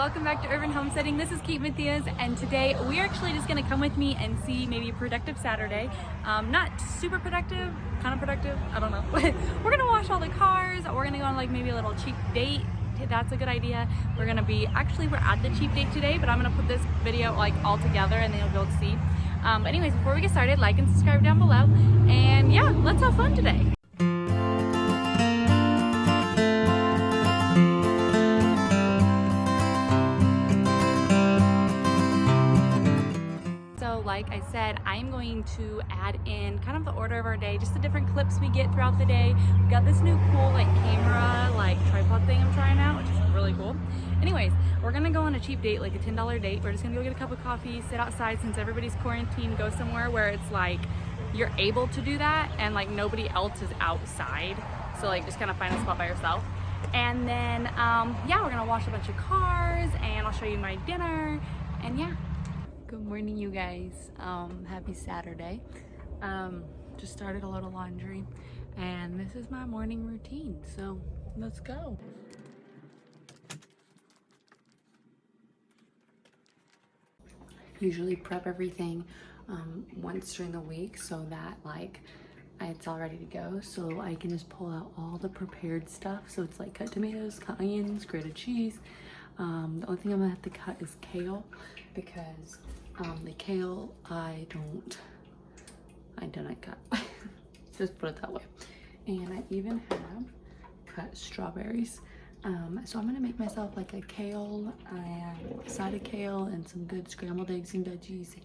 welcome back to Urban Homesteading. This is Matias, and today we're actually just gonna come with me and see maybe a productive Saturday. Not super productive, kind of productive, I don't know. We're gonna wash all the cars. We're gonna go on like maybe a little cheap date. That's a good idea. We're at the cheap date today, but I'm gonna put this video like all together and then you'll be able to see. But anyways, before we get started, like and subscribe down below. And yeah, let's have fun today. Like I said, I'm going to add in kind of the order of our day, just the different clips we get throughout the day. We got this new cool like camera, like tripod thing I'm trying out, which is really cool. Anyways, we're gonna go on a cheap date, like a $10 date. We're just gonna go get a cup of coffee, sit outside since everybody's quarantined, go somewhere where it's like you're able to do that and like nobody else is outside. So like just kind of find a spot by yourself. And then yeah, we're gonna wash a bunch of cars and I'll show you my dinner and yeah. Good morning, you guys. Happy Saturday. Just started a load of laundry and this is my morning routine, so let's go. Usually prep everything once during the week so that like it's all ready to go, so I can just pull out all the prepared stuff. So it's like cut tomatoes, cut onions, grated cheese. The only thing I'm gonna have to cut is kale because the kale I don't cut. Just put it that way. And I even have cut strawberries. So I'm gonna make myself like a kale and a side of kale and some good scrambled eggs and veggies.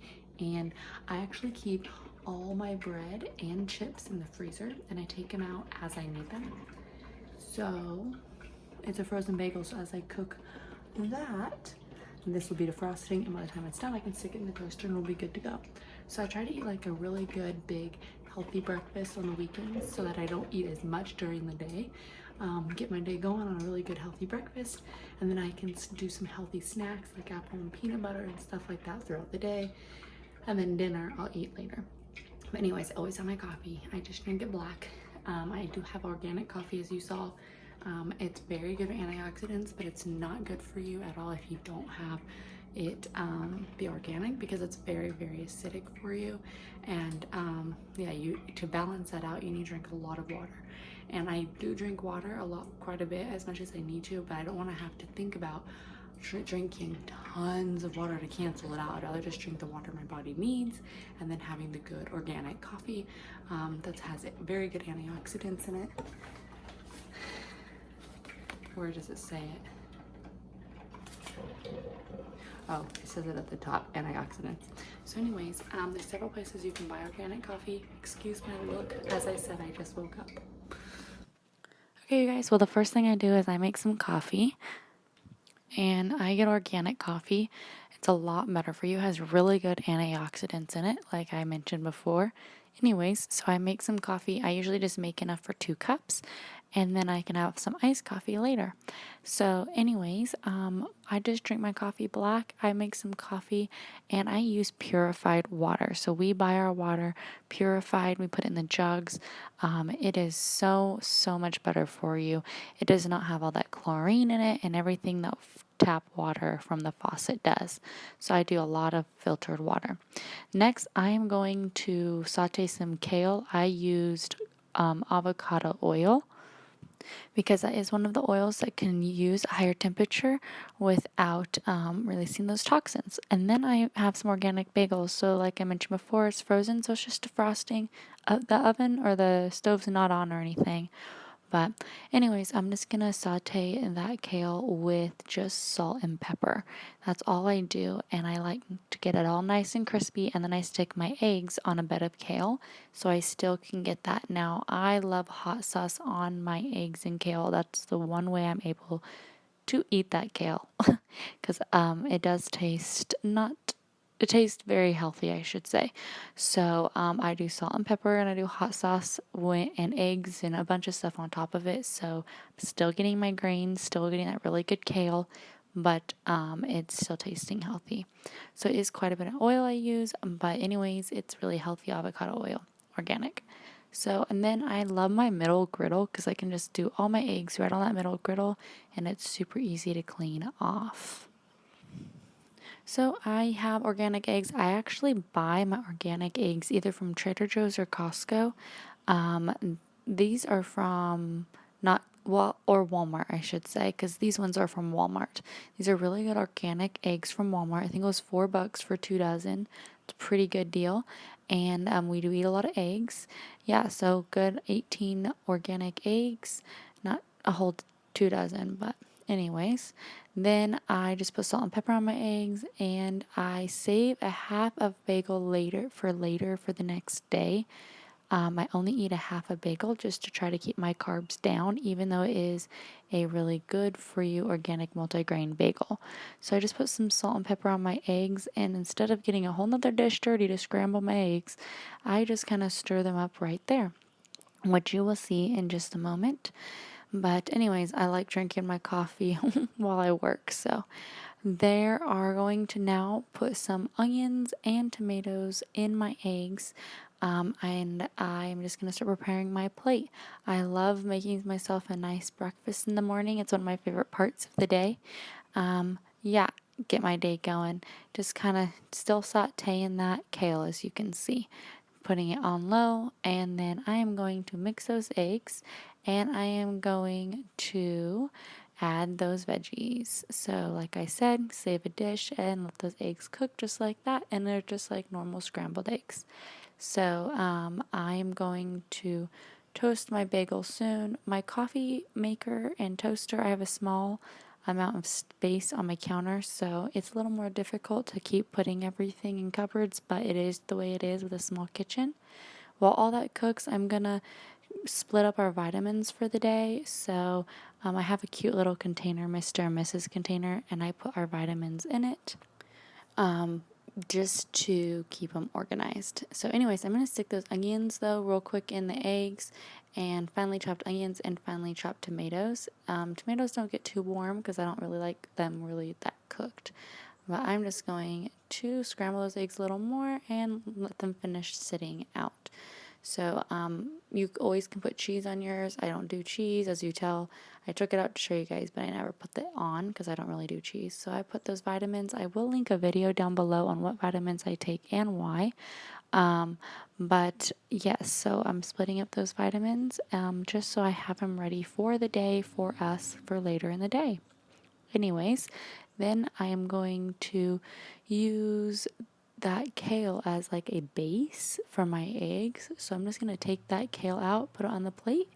And I actually keep all my bread and chips in the freezer and I take them out as I need them. So it's a frozen bagel, so as I cook that, and this will be the frosting, and by the time it's done I can stick it in the toaster and it'll be good to go. So I try to eat like a really good big healthy breakfast on the weekends so that I don't eat as much during the day. Get my day going on a really good healthy breakfast, and then I can do some healthy snacks like apple and peanut butter and stuff like that throughout the day, and then dinner I'll eat later. But anyways, I always have my coffee. I just drink it black. I do have organic coffee, as you saw. It's very good for antioxidants, but it's not good for you at all if you don't have it be organic, because it's very, very acidic for you. And yeah, to balance that out, you need to drink a lot of water. And I do drink water quite a bit, as much as I need to, but I don't want to have to think about drinking tons of water to cancel it out. I'd rather just drink the water my body needs, and then having the good organic coffee that has very good antioxidants in it. Where does it say it? Oh, it says it at the top, antioxidants. So anyways, there's several places you can buy organic coffee. Excuse my look. As I said, I just woke up. Okay, you guys, well, the first thing I do is I make some coffee. And I get organic coffee. It's a lot better for you. It has really good antioxidants in it, like I mentioned before. Anyways, so I make some coffee. I usually just make enough for 2 cups, and then I can have some iced coffee later. So anyways, I just drink my coffee black. I make some coffee and I use purified water. So we buy our water purified. We put it in the jugs. It is so much better for you. It does not have all that chlorine in it and everything that tap water from the faucet does. So I do a lot of filtered water. Next, I am going to saute some kale. I used avocado oil, because that is one of the oils that can use a higher temperature without releasing those toxins. And then I have some organic bagels. So like I mentioned before, it's frozen, so it's just a frosting. The oven or the stove's not on or anything. But anyways, I'm just gonna saute that kale with just salt and pepper. That's all I do, and I like to get it all nice and crispy, and then I stick my eggs on a bed of kale so I still can get that. Now, I love hot sauce on my eggs and kale. That's the one way I'm able to eat that kale, because it does taste it tastes very healthy, I should say. So I do salt and pepper, and I do hot sauce and eggs and a bunch of stuff on top of it. So I'm still getting my grains, still getting that really good kale, but it's still tasting healthy. So it is quite a bit of oil I use, but anyways, it's really healthy avocado oil, organic. So, and then I love my middle griddle because I can just do all my eggs right on that middle griddle, and it's super easy to clean off. So I have organic eggs. I actually buy my organic eggs either from Trader Joe's or Costco. These are from not well or Walmart, I should say, because these ones are from Walmart. These are really good organic eggs from Walmart. I think it was $4 for 2 dozen. It's a pretty good deal, and we do eat a lot of eggs. Yeah, so good 18 organic eggs, not a whole 2 dozen, but anyways, then I just put salt and pepper on my eggs, and I save a half of bagel later for the next day. I only eat a half a bagel just to try to keep my carbs down, even though it is a really good for you organic multigrain bagel. So I just put some salt and pepper on my eggs, and instead of getting a whole nother dish dirty to scramble my eggs, I just kind of stir them up right there, which you will see in just a moment. But, anyways, I like drinking my coffee while I work. So, there are going to now put some onions and tomatoes in my eggs. And I'm just going to start preparing my plate. I love making myself a nice breakfast in the morning. It's one of my favorite parts of the day. Yeah, get my day going. Just kind of still sauteing that kale, as you can see, putting it on low, and then I am going to mix those eggs, and I am going to add those veggies. So, like I said, save a dish and let those eggs cook just like that, and they're just like normal scrambled eggs. So, I am going to toast my bagel soon. My coffee maker and toaster, I have a small amount of space on my counter, so it's a little more difficult to keep putting everything in cupboards, but it is the way it is with a small kitchen. While all that cooks, I'm gonna split up our vitamins for the day. So I have a cute little container, Mr. and Mrs. container, and I put our vitamins in it just to keep them organized. So, anyways, I'm gonna stick those onions though real quick in the eggs, and finely chopped onions and finely chopped tomatoes. Tomatoes don't get too warm because I don't really like them really that cooked. But I'm just going to scramble those eggs a little more and let them finish sitting out. So you always can put cheese on yours. I don't do cheese, as you tell. I took it out to show you guys, but I never put it on because I don't really do cheese. So I put those vitamins. I will link a video down below on what vitamins I take and why. But yes, so I'm splitting up those vitamins just so I have them ready for the day for us for later in the day. Anyways, then I am going to use that kale as like a base for my eggs. So I'm just going to take that kale out, put it on the plate,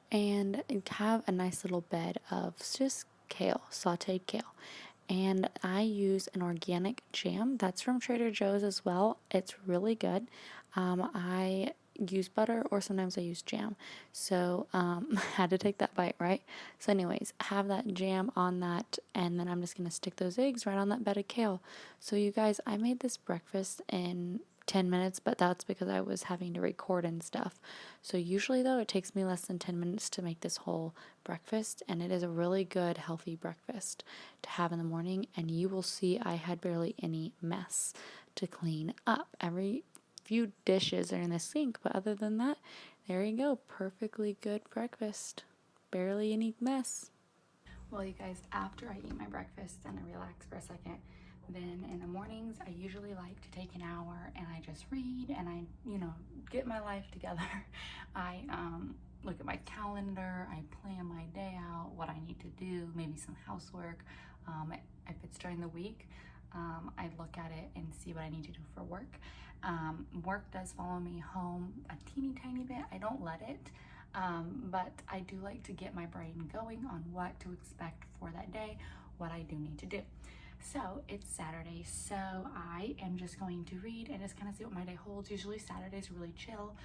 and have a nice little bed of just kale, sauteed kale. And I use an organic jam that's from Trader Joe's as well. It's really good. I use butter or sometimes I use jam. So I had to take that bite, right? So, anyways, have that jam on that, and then I'm just gonna stick those eggs right on that bed of kale. So, you guys, I made this breakfast in 10 minutes, but that's because I was having to record and stuff. So usually though, it takes me less than 10 minutes to make this whole breakfast, and it is a really good healthy breakfast to have in the morning, and you will see I had barely any mess to clean up. Every few dishes are in the sink, but other than that, there you go, perfectly good breakfast. Barely any mess. Well, you guys, after I eat my breakfast and I relax for a second, then in the mornings I usually like to take an hour and I just read and I, get my life together. I look at my calendar, I plan my day out, what I need to do, maybe some housework. If it's during the week, I look at it and see what I need to do for work. Work does follow me home a teeny tiny bit. I don't let it. But I do like to get my brain going on what to expect for that day, what I do need to do. So it's Saturday, so I am just going to read and just kind of see what my day holds. Usually Saturdays are really chill.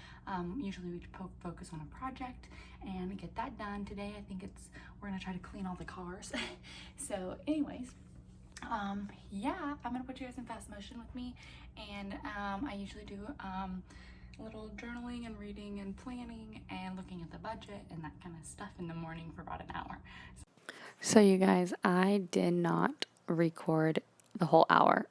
Usually we focus on a project and get that done. Today I think we're gonna try to clean all the cars. So anyways, yeah, I'm gonna put you guys in fast motion with me, and I usually do a little journaling and reading and planning and looking at the budget and that kind of stuff in the morning for about an hour. So you guys, I did not record the whole hour.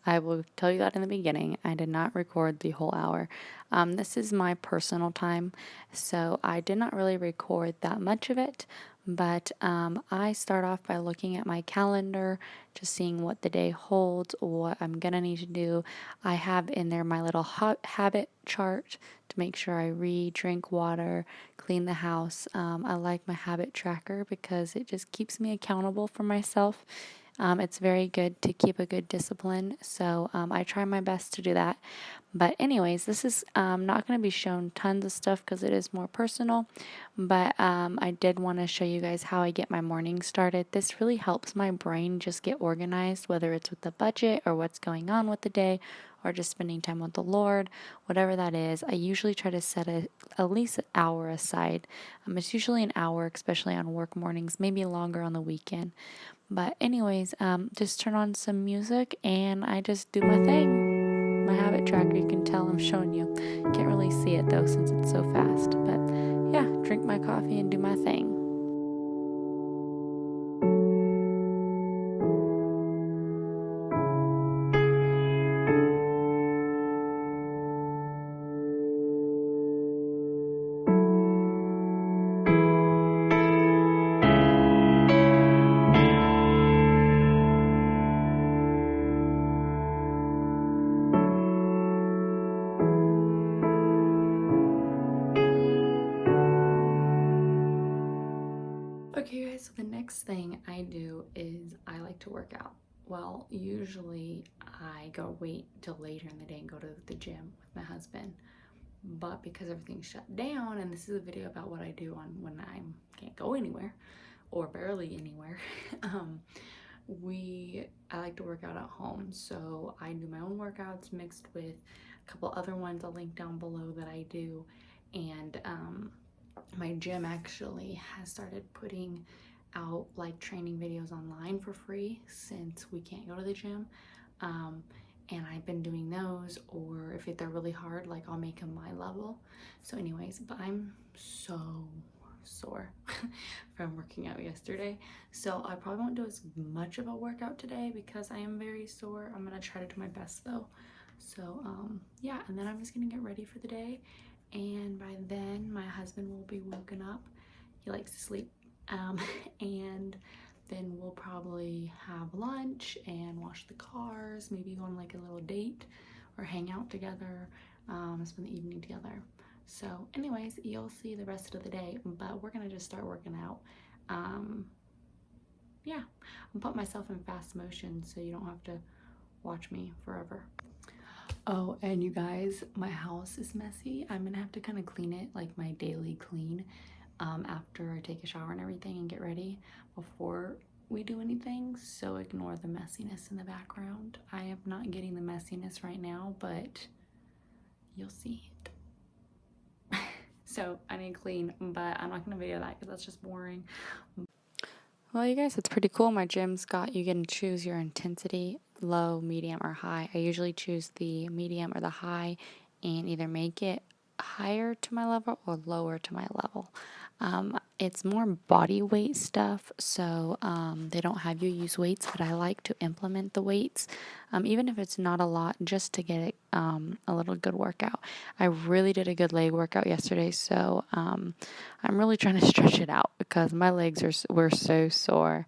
I will tell you that in the beginning. I did not record the whole hour. This is my personal time, so I did not really record that much of it. But I start off by looking at my calendar, just seeing what the day holds, what I'm gonna need to do. I have in there my little habit chart to make sure I read, drink water, clean the house. I like my habit tracker because it just keeps me accountable for myself. It's very good to keep a good discipline, so I try my best to do that. But anyways, this is not going to be shown tons of stuff because it is more personal, but I did want to show you guys how I get my morning started. This really helps my brain just get organized, whether it's with the budget or what's going on with the day or just spending time with the Lord, whatever that is. I usually try to set at least an hour aside. It's usually an hour, especially on work mornings, maybe longer on the weekend. But anyways, just turn on some music and I just do my thing. My habit tracker, you can tell I'm showing you. Can't really see it though since it's so fast. But yeah, drink my coffee and do my thing. Okay, guys, so the next thing I do is I like to work out. Well, usually I go wait till later in the day and go to the gym with my husband. But because everything's shut down, and this is a video about what I do on when I can't go anywhere or barely anywhere, I like to work out at home. So I do my own workouts mixed with a couple other ones I'll link down below that I do. And my gym actually has started putting out like training videos online for free since we can't go to the gym. And I've been doing those, or if they're really hard, like I'll make them my level. So anyways, but I'm so sore from working out yesterday, so I probably won't do as much of a workout today because I am very sore. I'm gonna try to do my best though. So yeah, and then I'm just gonna get ready for the day, and by then my husband will be woken up. He likes to sleep. And then we'll probably have lunch and wash the cars, maybe go on like a little date or hang out together, spend the evening together. So anyways, you'll see the rest of the day, but we're gonna just start working out. Yeah, I'll put myself in fast motion so you don't have to watch me forever. Oh, and you guys, my house is messy. I'm gonna have to kind of clean it, like my daily clean, after I take a shower and everything and get ready before we do anything. So ignore the messiness in the background. I am not getting the messiness right now, but you'll see it. So I need to clean, but I'm not gonna video that because that's just boring. Well, you guys, it's pretty cool. My gym's got, you can choose your intensity, low, medium, or high. I usually choose the medium or the high and either make it higher to my level or lower to my level. It's more body weight stuff, so they don't have you use weights, but I like to implement the weights, even if it's not a lot, just to get it a little good workout. I really did a good leg workout yesterday, so I'm really trying to stretch it out because my legs were so sore.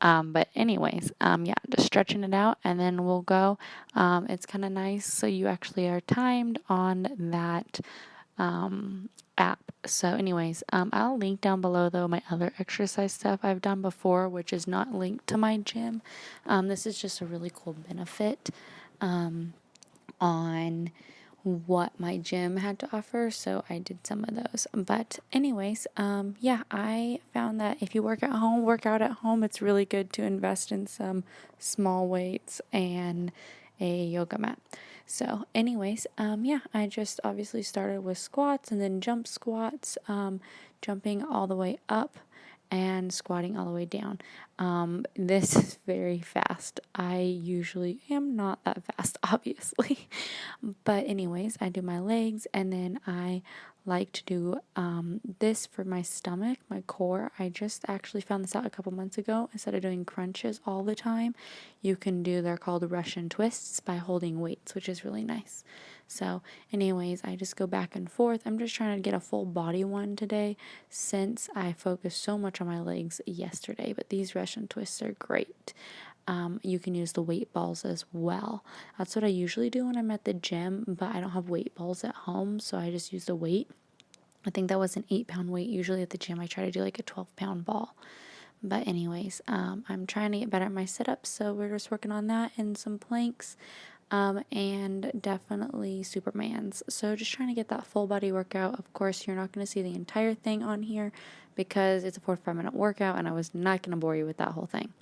But anyways, yeah, just stretching it out, and then we'll go. It's kind of nice, so you actually are timed on that app. So anyways, I'll link down below though my other exercise stuff I've done before, which is not linked to my gym. This is just a really cool benefit on what my gym had to offer, so I did some of those. But anyways, yeah, I found that if you work out at home, it's really good to invest in some small weights and a yoga mat. So anyways, yeah, I just obviously started with squats and then jump squats, jumping all the way up and squatting all the way down. This is very fast. I usually am not that fast, obviously. But anyways, I do my legs and then I like to do this for my stomach, my core. I just actually found this out a couple months ago. Instead of doing crunches all the time, you can do, they're called Russian twists, by holding weights, which is really nice. So anyways, I just go back and forth. I'm just trying to get a full body one today since I focused so much on my legs yesterday. But these Russian twists are great. You can use the weight balls as well. That's what I usually do when I'm at the gym, but I don't have weight balls at home, so I just use the weight. I think that was an 8-pound weight. Usually at the gym, I try to do like a 12-pound ball. But anyways, I'm trying to get better at my sit-ups, so we're just working on that and some planks, and definitely Supermans. So just trying to get that full body workout. Of course, you're not going to see the entire thing on here because it's a 45-minute workout, and I was not going to bore you with that whole thing.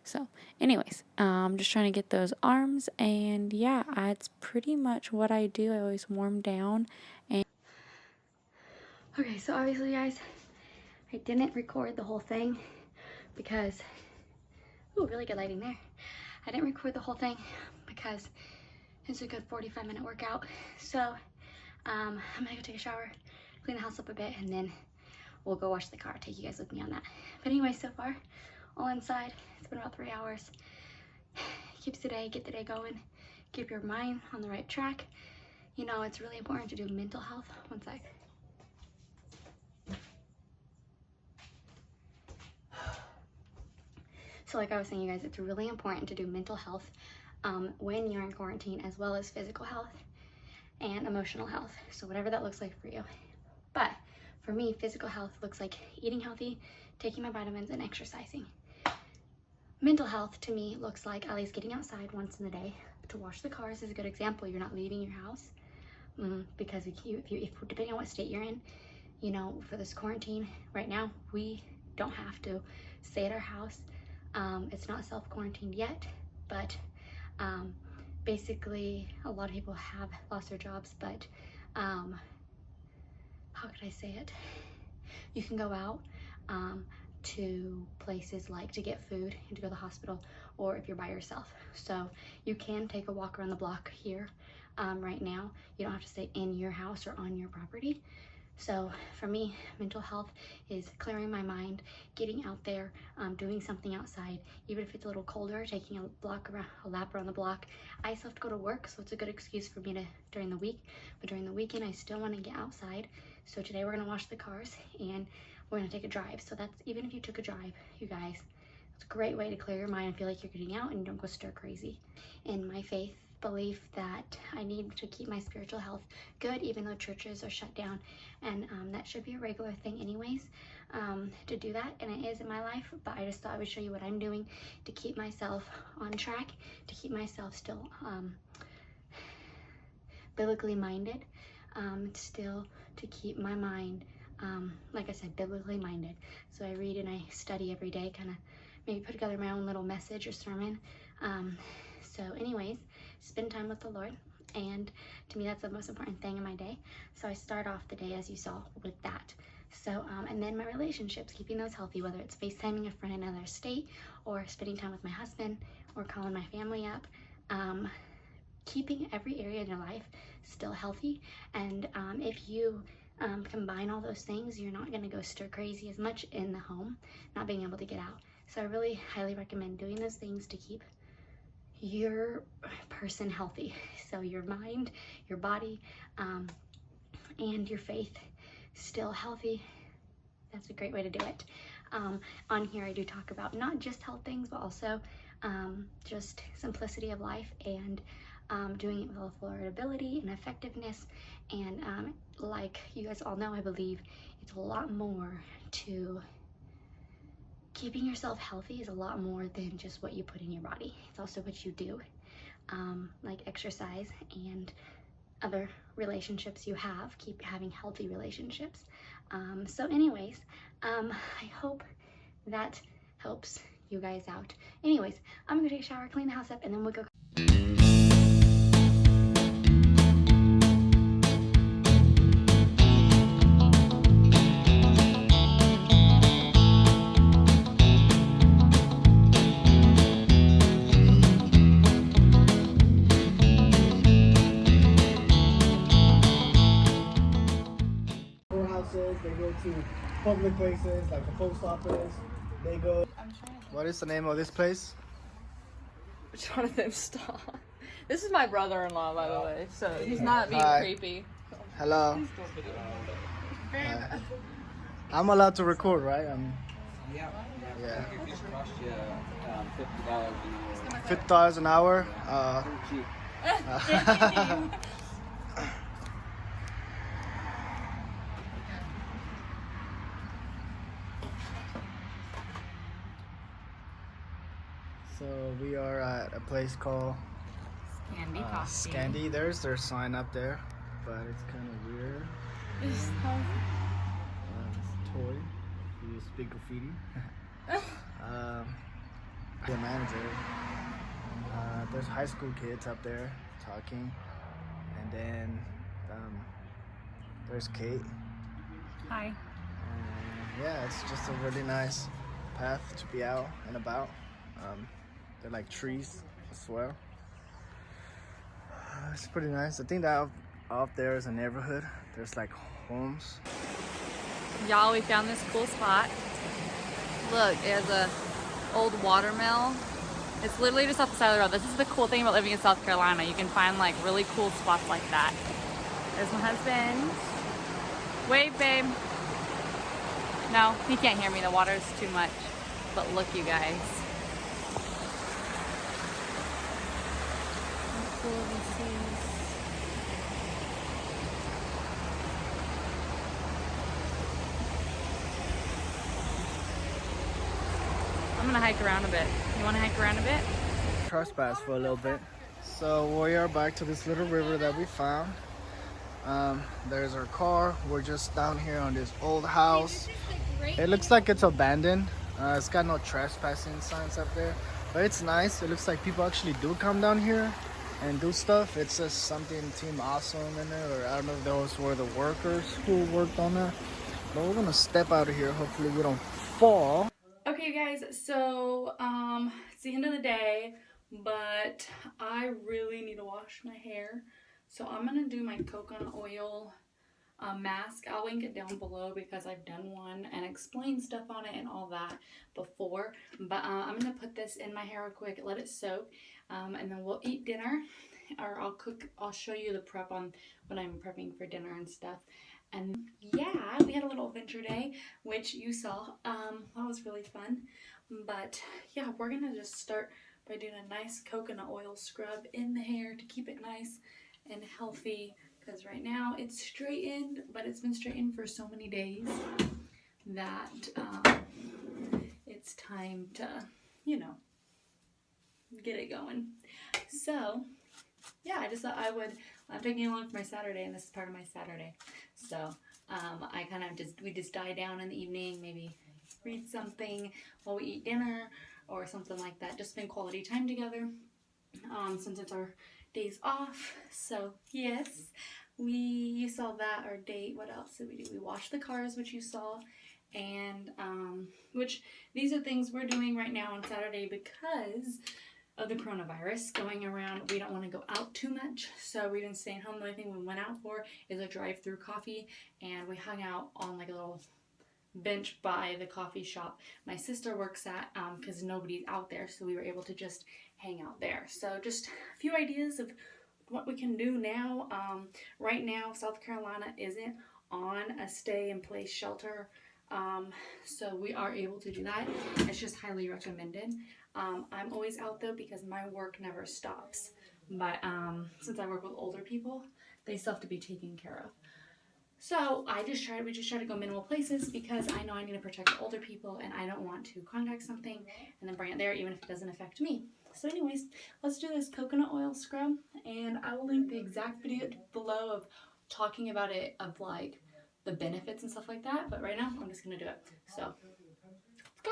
So anyways, I'm just trying to get those arms, and yeah, it's pretty much what I do. I always warm down. And okay, so obviously, guys, I didn't record the whole thing because, ooh, really good lighting there. I didn't record the whole thing because it's a good 45-minute workout. So I'm gonna go take a shower, clean the house up a bit, and then we'll go wash the car. I'll take you guys with me on that. But anyway, so far, all inside. It's been about 3 hours. Keeps the day, get the day going. Keep your mind on the right track. You know, it's really important to do mental health. One sec. So like I was saying, you guys, it's really important to do mental health when you're in quarantine, as well as physical health and emotional health. So whatever that looks like for you. But for me, physical health looks like eating healthy, taking my vitamins, and exercising. Mental health to me looks like at least getting outside once in the day. To wash the cars is a good example. You're not leaving your house because if depending on what state you're in, you know, for this quarantine right now, we don't have to stay at our house. It's not self-quarantined yet, but basically a lot of people have lost their jobs, but how could I say it? You can go out to places like to get food and to go to the hospital, or if you're by yourself. So you can take a walk around the block here right now. You don't have to stay in your house or on your property. So for me, mental health is clearing my mind, getting out there, doing something outside, even if it's a little colder, taking a lap around the block. I still have to go to work, so it's a good excuse for me to during the week. But during the weekend, I still want to get outside. So today we're gonna wash the cars and we're gonna take a drive. So that's, even if you took a drive, you guys, it's a great way to clear your mind and feel like you're getting out and you don't go stir crazy. In my faith belief that I need to keep my spiritual health good, even though churches are shut down, and that should be a regular thing anyways, to do that, and it is in my life. But I just thought I would show you what I'm doing to keep myself on track, to keep myself still biblically minded, still to keep my mind like I said, biblically minded. So I read and I study every day, kind of maybe put together my own little message or sermon. So anyways, spend time with the Lord, and to me that's the most important thing in my day. So I start off the day, as you saw, with that. So and then my relationships, keeping those healthy, whether it's FaceTiming a friend in another state, or spending time with my husband, or calling my family up, keeping every area in your life still healthy. And if you combine all those things, you're not going to go stir crazy as much in the home, not being able to get out. So I really highly recommend doing those things to keep your person healthy. So your mind, your body, and your faith still healthy. That's a great way to do it. On here I do talk about not just health things, but also just simplicity of life, and doing it with all affordability and effectiveness. And like you guys all know, I believe it's a lot more to keeping yourself healthy, is a lot more than just what you put in your body. It's also what you do, like exercise and other relationships you have. Keep having healthy relationships. So anyways, I hope that helps you guys out. Anyways, I'm gonna take a shower, clean the house up, and then we'll go. to public places like the post office. They go. What is the name of this place? Jonathan, stop. This is my brother-in-law, by the way, so he's not being creepy. Hello. I'm allowed to record, right? Yeah. $50 an hour. So we are at a place called Scandy. There's their sign up there, but it's kind of weird. It's toy. You speak graffiti. The manager. There's high school kids up there talking, and then there's Kate. Hi. Yeah, it's just a really nice path to be out and about. They're like trees as well. It's pretty nice. I think that out there is a neighborhood. There's like homes. Y'all, we found this cool spot. Look, there's a old watermill. It's literally just off the side of the road. This is the cool thing about living in South Carolina. You can find like really cool spots like that. There's my husband. Wave, babe. No, he can't hear me. The water's too much. But look, you guys. How cool this is. I'm gonna hike around a bit. You wanna hike around a bit? Trespass for a little bit. So we are back to this little river that we found. There's our car. We're just down here on this old house. It looks like it's abandoned. It's got no trespassing signs up there, but it's nice. It looks like people actually do come down here and do stuff. It says something Team Awesome in there, or I don't know if those were the workers who worked on that. But we're gonna step out of here. Hopefully we don't fall. Okay, guys, so it's the end of the day, but I really need to wash my hair. So I'm gonna do my coconut oil mask. I'll link it down below because I've done one and explained stuff on it and all that before. But I'm gonna put this in my hair real quick, let it soak, and then we'll eat dinner, or I'll show you the prep on when I'm prepping for dinner and stuff. And yeah, we had a little adventure day, which you saw. That was really fun. But yeah, we're gonna just start by doing a nice coconut oil scrub in the hair to keep it nice and healthy, because right now it's straightened, but it's been straightened for so many days that it's time to, you know, get it going. So yeah, I just thought I'm taking along for my Saturday, and this is part of my Saturday. So I kind of we just die down in the evening, maybe read something while we eat dinner or something like that. Just spend quality time together since it's our days off. So yes, you saw that, our date. What else did we do? We washed the cars, which you saw, and which these are things we're doing right now on Saturday because of the coronavirus going around. We don't want to go out too much, so we've been staying home. The only thing we went out for is a drive-through coffee, and we hung out on like a little bench by the coffee shop my sister works at, because nobody's out there, so we were able to just hang out there. So just a few ideas of what we can do now. Right now South Carolina isn't on a stay-in-place shelter, so we are able to do that. It's just highly recommended. I'm always out though because my work never stops, but since I work with older people, they still have to be taken care of. So we just try to go minimal places because I know I need to protect the older people, and I don't want to contact something and then bring it there even if it doesn't affect me. So anyways, let's do this coconut oil scrub, and I will link the exact video below of talking about it, of like the benefits and stuff like that. But right now I'm just gonna do it. So let's go.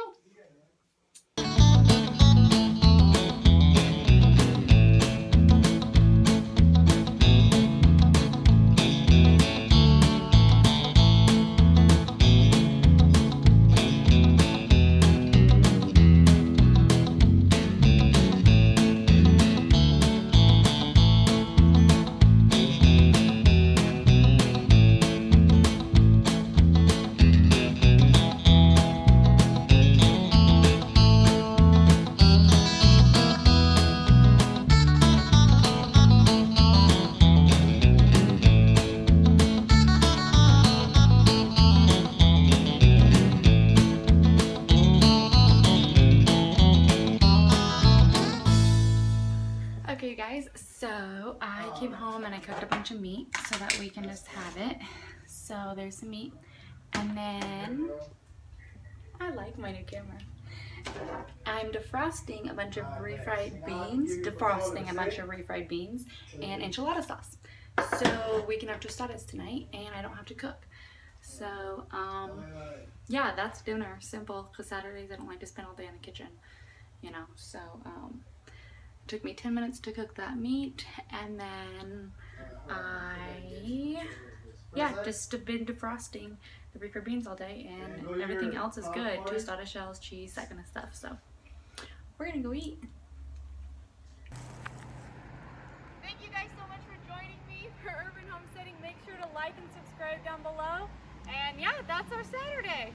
Okay, you guys, so I came home and I cooked a bunch of meat so that we can just have it. So there's some meat. And then, I like my new camera. I'm defrosting a bunch of refried beans, and enchilada sauce. So we can have tostadas tonight and I don't have to cook. So, yeah, that's dinner. Simple, because Saturdays I don't like to spend all day in the kitchen, you know. So, it took me 10 minutes to cook that meat, and then just been defrosting the refried beans all day, and everything else is good. Tostada shells, cheese, that kind of stuff. So, we're gonna go eat. Thank you guys so much for joining me for Urban Homesteading. Make sure to like and subscribe down below. And yeah, that's our Saturday.